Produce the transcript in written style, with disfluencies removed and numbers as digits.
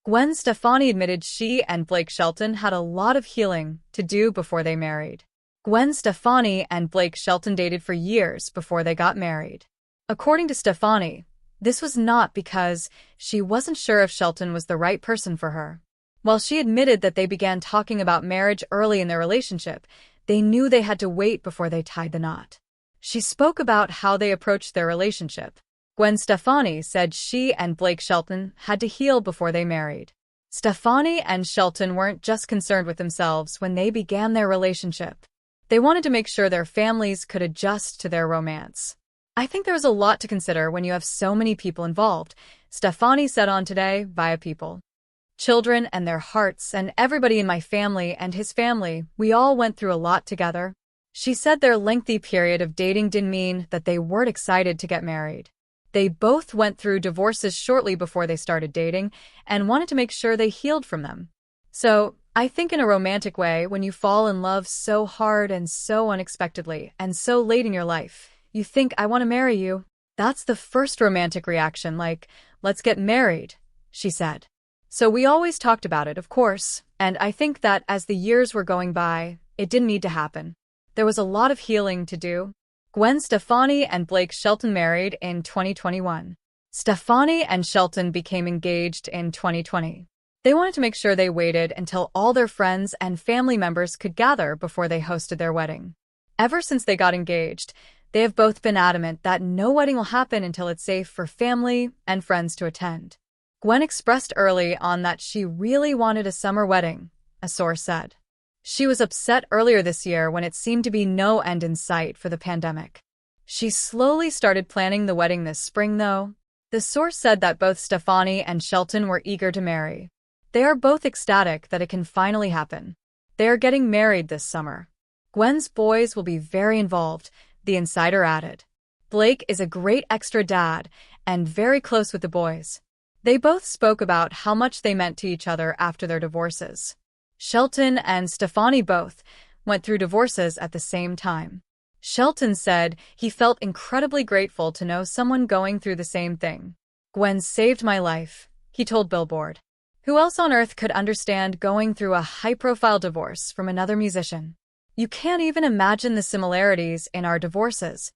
Gwen Stefani admitted she and Blake Shelton had a lot of healing to do before they married. Gwen Stefani and Blake Shelton dated for years before they got married. According to Stefani, this was not because she wasn't sure if Shelton was the right person for her. While she admitted that they began talking about marriage early in their relationship, they knew they had to wait before they tied the knot. She spoke about how they approached their relationship. Gwen Stefani said she and Blake Shelton had to heal before they married. Stefani and Shelton weren't just concerned with themselves when they began their relationship. They wanted to make sure their families could adjust to their romance. "I think there was a lot to consider when you have so many people involved," Stefani said on Today via People. "Children and their hearts and everybody in my family and his family, we all went through a lot together." She said their lengthy period of dating didn't mean that they weren't excited to get married. They both went through divorces shortly before they started dating and wanted to make sure they healed from them. "So, I think in a romantic way, when you fall in love so hard and so unexpectedly and so late in your life, you think, I want to marry you. That's the first romantic reaction, like, let's get married," she said. "So we always talked about it, of course, and I think that as the years were going by, it didn't need to happen. There was a lot of healing to do." Gwen Stefani and Blake Shelton married in 2021. Stefani and Shelton became engaged in 2020. They wanted to make sure they waited until all their friends and family members could gather before they hosted their wedding. Ever since they got engaged, they have both been adamant that no wedding will happen until it's safe for family and friends to attend. Gwen expressed early on that she really wanted a summer wedding, a source said. She was upset earlier this year when it seemed to be no end in sight for the pandemic. She slowly started planning the wedding this spring, though. The source said that both Stefani and Shelton were eager to marry. They are both ecstatic that it can finally happen. They are getting married this summer. Gwen's boys will be very involved, the insider added. Blake is a great extra dad and very close with the boys. They both spoke about how much they meant to each other after their divorces. Shelton and Stefani both went through divorces at the same time. Shelton said he felt incredibly grateful to know someone going through the same thing. "Gwen saved my life," he told Billboard. "Who else on earth could understand going through a high-profile divorce from another musician? You can't even imagine the similarities in our divorces,"